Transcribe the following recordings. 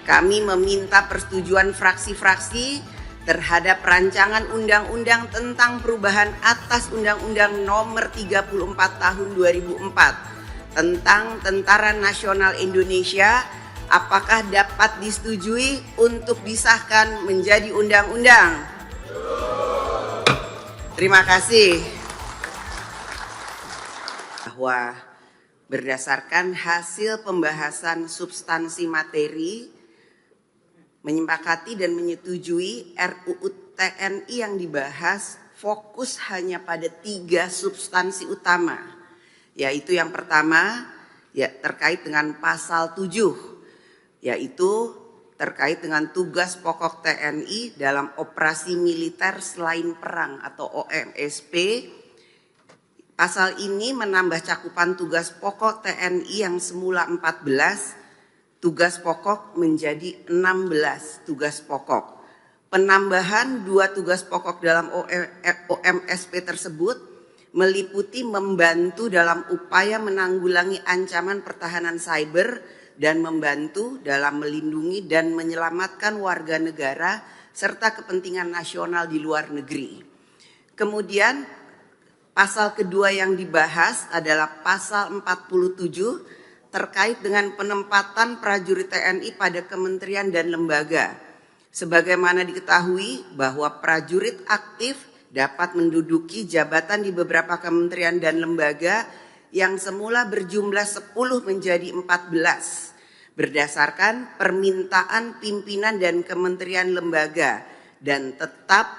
kami meminta persetujuan fraksi-fraksi terhadap rancangan undang-undang tentang perubahan atas Undang-Undang Nomor 34 Tahun 2004 tentang Tentara Nasional Indonesia. Apakah dapat disetujui untuk disahkan menjadi undang-undang? Terima kasih. Bahwa berdasarkan hasil pembahasan substansi materi, menyepakati dan menyetujui RUU TNI yang dibahas fokus hanya pada 3 substansi utama, yaitu yang pertama terkait dengan pasal 7, yaitu terkait dengan tugas pokok TNI dalam operasi militer selain perang atau OMSP. Pasal ini menambah cakupan tugas pokok TNI yang semula 14 tugas pokok menjadi 16 tugas pokok. Penambahan 2 tugas pokok dalam OMSP tersebut meliputi membantu dalam upaya menanggulangi ancaman pertahanan cyber dan membantu dalam melindungi dan menyelamatkan warga negara serta kepentingan nasional di luar negeri. Kemudian pasal kedua yang dibahas adalah pasal 47 terkait dengan penempatan prajurit TNI pada kementerian dan lembaga. Sebagaimana diketahui bahwa prajurit aktif dapat menduduki jabatan di beberapa kementerian dan lembaga yang semula berjumlah 10 menjadi 14 berdasarkan permintaan pimpinan dan kementerian lembaga dan tetap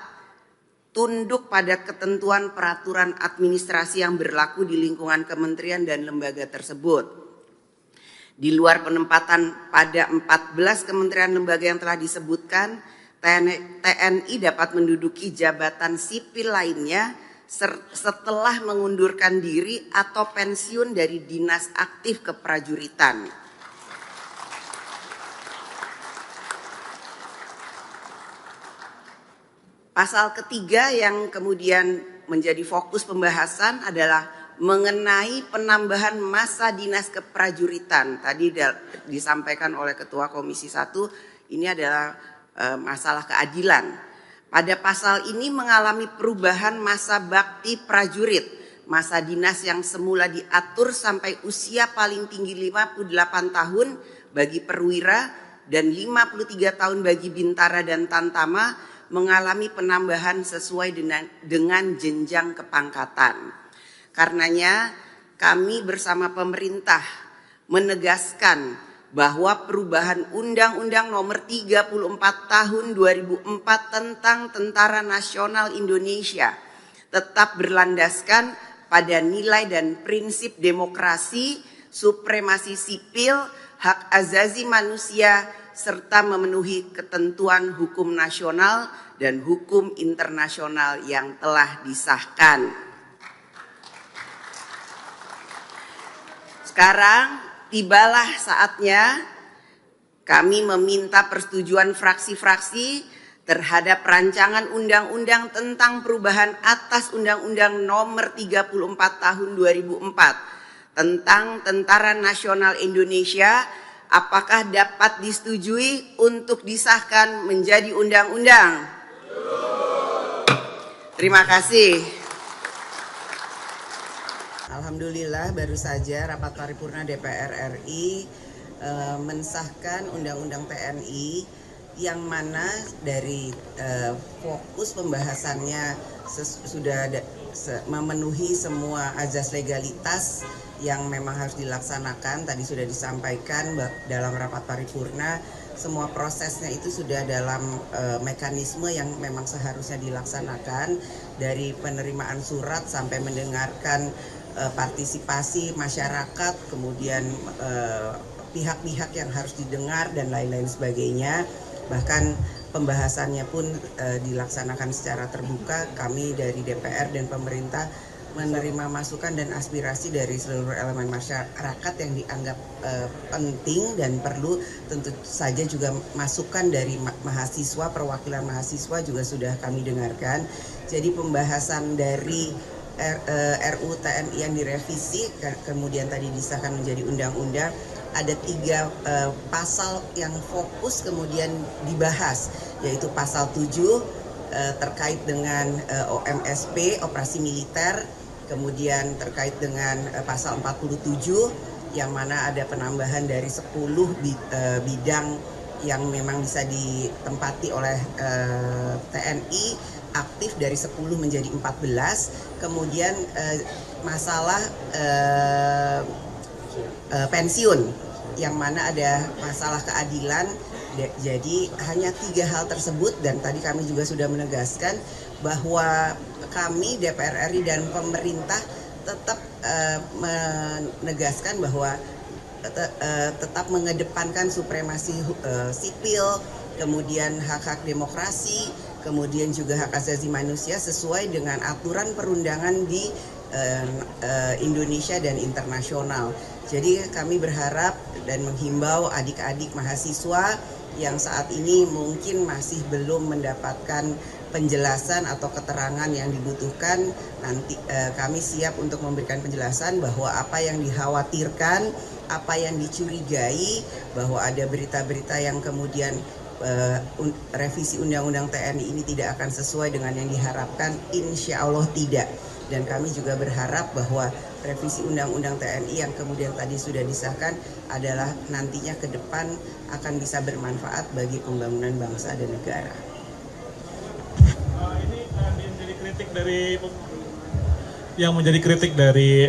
tunduk pada ketentuan peraturan administrasi yang berlaku di lingkungan kementerian dan lembaga tersebut. Di luar penempatan pada 14 kementerian lembaga yang telah disebutkan, TNI dapat menduduki jabatan sipil lainnya setelah mengundurkan diri atau pensiun dari dinas aktif keprajuritan. Pasal ketiga yang kemudian menjadi fokus pembahasan adalah mengenai penambahan masa dinas keprajuritan. Tadi disampaikan oleh Ketua Komisi 1, ini adalah masalah keadilan. Pada pasal ini mengalami perubahan masa bakti prajurit. Masa dinas yang semula diatur sampai usia paling tinggi 58 tahun bagi perwira dan 53 tahun bagi bintara dan tantama mengalami penambahan sesuai dengan jenjang kepangkatan. Karenanya kami bersama pemerintah menegaskan bahwa perubahan Undang-Undang Nomor 34 Tahun 2004 tentang Tentara Nasional Indonesia tetap berlandaskan pada nilai dan prinsip demokrasi, supremasi sipil, hak asasi manusia, serta memenuhi ketentuan hukum nasional dan hukum internasional yang telah disahkan. Sekarang tibalah saatnya kami meminta persetujuan fraksi-fraksi terhadap rancangan undang-undang tentang perubahan atas Undang-Undang Nomor 34 Tahun 2004 tentang Tentara Nasional Indonesia. Apakah dapat disetujui untuk disahkan menjadi undang-undang? Terima kasih. Alhamdulillah baru saja rapat paripurna DPR RI mensahkan Undang-Undang TNI yang mana dari fokus pembahasannya sudah memenuhi semua azas legalitas yang memang harus dilaksanakan. Tadi sudah disampaikan dalam rapat paripurna, semua prosesnya itu sudah dalam mekanisme yang memang seharusnya dilaksanakan, dari penerimaan surat sampai mendengarkan partisipasi masyarakat, kemudian pihak-pihak yang harus didengar dan lain-lain sebagainya. Bahkan pembahasannya pun dilaksanakan secara terbuka. Kami dari DPR dan pemerintah menerima masukan dan aspirasi dari seluruh elemen masyarakat yang dianggap penting dan perlu. Tentu saja juga masukan dari mahasiswa, perwakilan mahasiswa juga sudah kami dengarkan. Jadi pembahasan dari RUU TNI yang direvisi kemudian tadi disahkan menjadi undang-undang ada 3 pasal yang fokus kemudian dibahas, yaitu pasal 7 terkait dengan OMSP, operasi militer, kemudian terkait dengan pasal 47 yang mana ada penambahan dari 10 bidang yang memang bisa ditempati oleh TNI aktif dari 10 menjadi 14, kemudian masalah pensiun yang mana ada masalah keadilan. Jadi hanya 3 hal tersebut, dan tadi kami juga sudah menegaskan bahwa kami DPR RI dan pemerintah tetap menegaskan bahwa tetap mengedepankan supremasi sipil, kemudian hak-hak demokrasi, kemudian juga hak asasi manusia sesuai dengan aturan perundangan di Indonesia dan internasional. Jadi kami berharap dan menghimbau adik-adik mahasiswa yang saat ini mungkin masih belum mendapatkan penjelasan atau keterangan yang dibutuhkan, nanti kami siap untuk memberikan penjelasan bahwa apa yang dikhawatirkan, apa yang dicurigai bahwa ada berita-berita yang kemudian revisi Undang-Undang TNI ini tidak akan sesuai dengan yang diharapkan, insya Allah tidak. Dan kami juga berharap bahwa revisi Undang-Undang TNI yang kemudian tadi sudah disahkan adalah nantinya ke depan akan bisa bermanfaat bagi pembangunan bangsa dan negara. Ini menjadi kritik dari yang menjadi kritik dari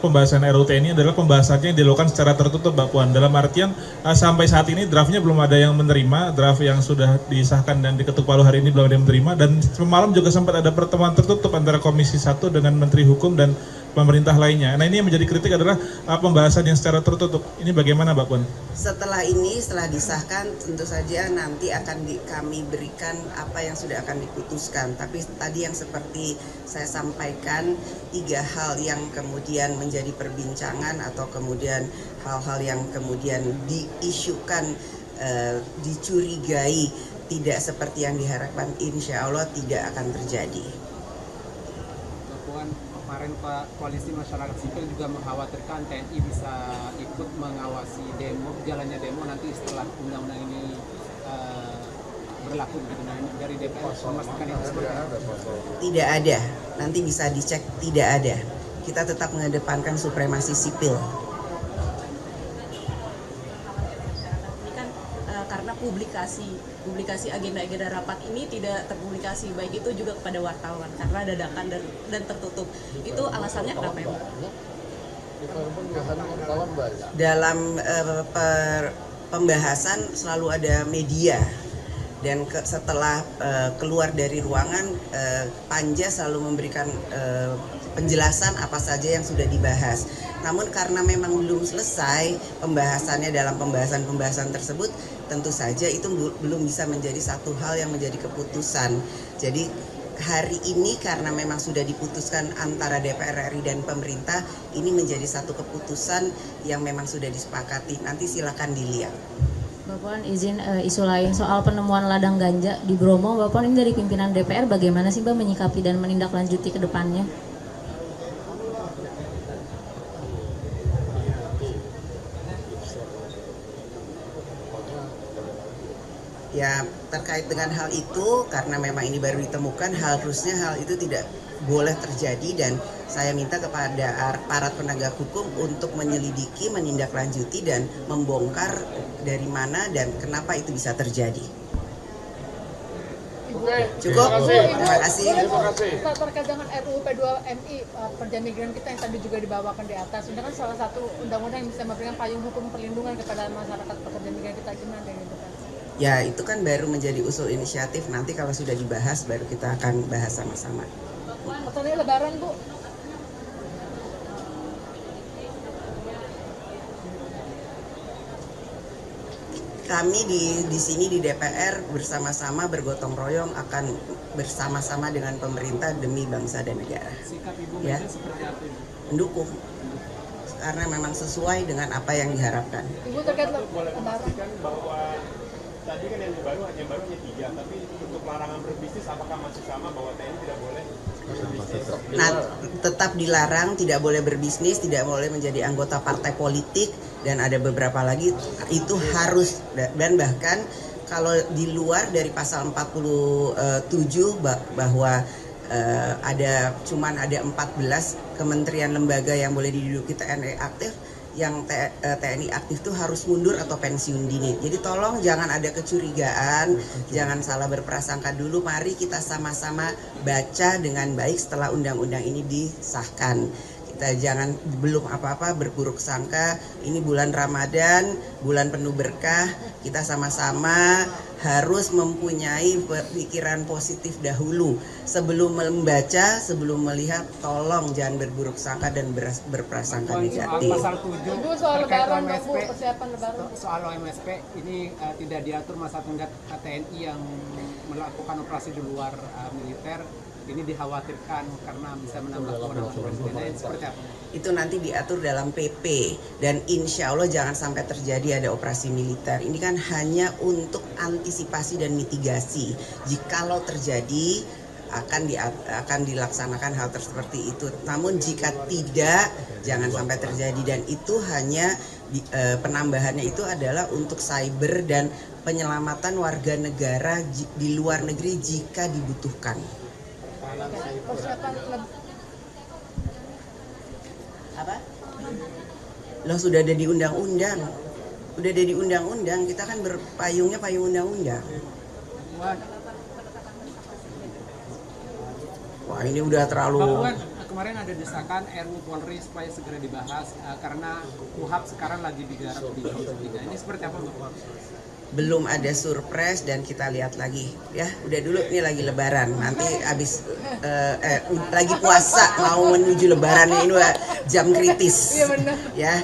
pembahasan RUU TNI adalah pembahasannya yang dilakukan secara tertutup, Mbak Puan. Dalam artian sampai saat ini draftnya belum ada yang menerima, draft yang sudah disahkan dan diketuk palu hari ini belum ada yang menerima, dan semalam juga sempat ada pertemuan tertutup antara Komisi 1 dengan Menteri Hukum dan pemerintah lainnya. Nah, ini yang menjadi kritik adalah pembahasan yang secara tertutup. Ini bagaimana, Mbak Puan? Setelah disahkan, tentu saja nanti akan kami berikan apa yang sudah akan diputuskan. Tapi tadi yang seperti saya sampaikan, 3 hal yang kemudian menjadi perbincangan atau kemudian hal-hal yang kemudian diisukan, dicurigai tidak seperti yang diharapkan, insya Allah tidak akan terjadi. Kemarin Pak, Koalisi Masyarakat Sipil juga mengkhawatirkan TNI bisa ikut mengawasi jalannya demo nanti setelah undang-undang ini berlaku gitu. Nah, dari DPR memastikan itu seperti apa? Tidak ada, nanti bisa dicek, tidak ada. Kita tetap mengedepankan supremasi sipil. Karena publikasi agenda-agenda rapat ini tidak terpublikasi, baik itu juga kepada wartawan karena dadakan dan tertutup. Itu alasannya kenapa ya, Pak? Dalam pembahasan selalu ada media, dan setelah keluar dari ruangan, Panja selalu memberikan penjelasan apa saja yang sudah dibahas. Namun karena memang belum selesai pembahasannya dalam pembahasan tersebut, tentu saja itu belum bisa menjadi satu hal yang menjadi keputusan. Jadi hari ini karena memang sudah diputuskan antara DPR RI dan pemerintah, ini menjadi satu keputusan yang memang sudah disepakati. Nanti silakan dilihat. Bapak Puan, izin isu lain soal penemuan ladang ganja di Bromo. Bapak Puan, ini dari pimpinan DPR bagaimana sih Mbak menyikapi dan menindaklanjuti ke depannya? Ya, terkait dengan hal itu, karena memang ini baru ditemukan, harusnya hal itu tidak boleh terjadi, dan saya minta kepada aparat penegak hukum untuk menyelidiki, menindaklanjuti, dan membongkar dari mana dan kenapa itu bisa terjadi. Cukup? Terima kasih. Terkait dengan RUU P2MI, pekerja migran kita yang tadi juga dibawakan di atas, ini kan salah satu undang-undang yang bisa memberikan payung hukum perlindungan kepada masyarakat pekerja migran kita, gimana gitu kan? Ya, itu kan baru menjadi usul inisiatif. Nanti kalau sudah dibahas, baru kita akan bahas sama-sama. Pertanyaan Lebaran, Bu. Kami di sini di DPR bersama-sama bergotong royong akan bersama-sama dengan pemerintah demi bangsa dan negara. Sikap Ibu Ya, seperti apa? mendukung. Karena memang sesuai dengan apa yang diharapkan. Ibu terkait Boleh Lebaran. memastikan bahwa tadi kan yang baru hanya 3, tapi untuk larangan berbisnis apakah masih sama bahwa TNI tidak boleh berbisnis? Nah, tetap dilarang, tidak boleh berbisnis, tidak boleh menjadi anggota partai politik, dan ada beberapa lagi itu harus, dan bahkan kalau di luar dari pasal 47 bahwa cuman ada 14 kementerian lembaga yang boleh diduduki TNI aktif, yang TNI aktif itu harus mundur atau pensiun dini. Jadi tolong jangan ada kecurigaan, jangan salah berprasangka dulu. Mari kita sama-sama baca dengan baik setelah undang-undang ini disahkan. Kita jangan belum apa-apa berburuk sangka. Ini bulan Ramadan, bulan penuh berkah. Kita sama-sama harus mempunyai pikiran positif dahulu. Sebelum membaca, sebelum melihat, tolong jangan berburuk sangka dan berprasangka negatif. Pasal 7 Ibu soal terkait lebaran, OMSP, Bu, persiapan lebaran. soal OMSP ini tidak diatur masa tenggat TNI yang melakukan operasi di luar militer. Ini dikhawatirkan karena bisa menambah kewenangan presiden. Ini seperti apa? Itu nanti diatur dalam PP, dan insya Allah jangan sampai terjadi ada operasi militer. Ini kan hanya untuk antisipasi dan mitigasi. Jikalau terjadi akan dilaksanakan hal seperti itu. Namun jika tidak, jangan sampai terjadi, dan itu hanya penambahannya itu adalah untuk cyber dan penyelamatan warga negara di luar negeri jika dibutuhkan. Persiapan Apa? Loh, sudah ada di undang-undang. Udah ada di undang-undang, kita kan berpayungnya payung undang-undang. Wah, ini udah terlalu. Pak Puan, kemarin ada desakan RUU Polri supaya segera dibahas karena KUHP sekarang lagi digarap di Komisi 3. Ini seperti apa, Pak? Belum ada surprise dan kita lihat lagi ya. Udah dulu, ini lagi lebaran, nanti habis lagi puasa mau menuju lebaran, ini jam kritis. Iya benar. Ya,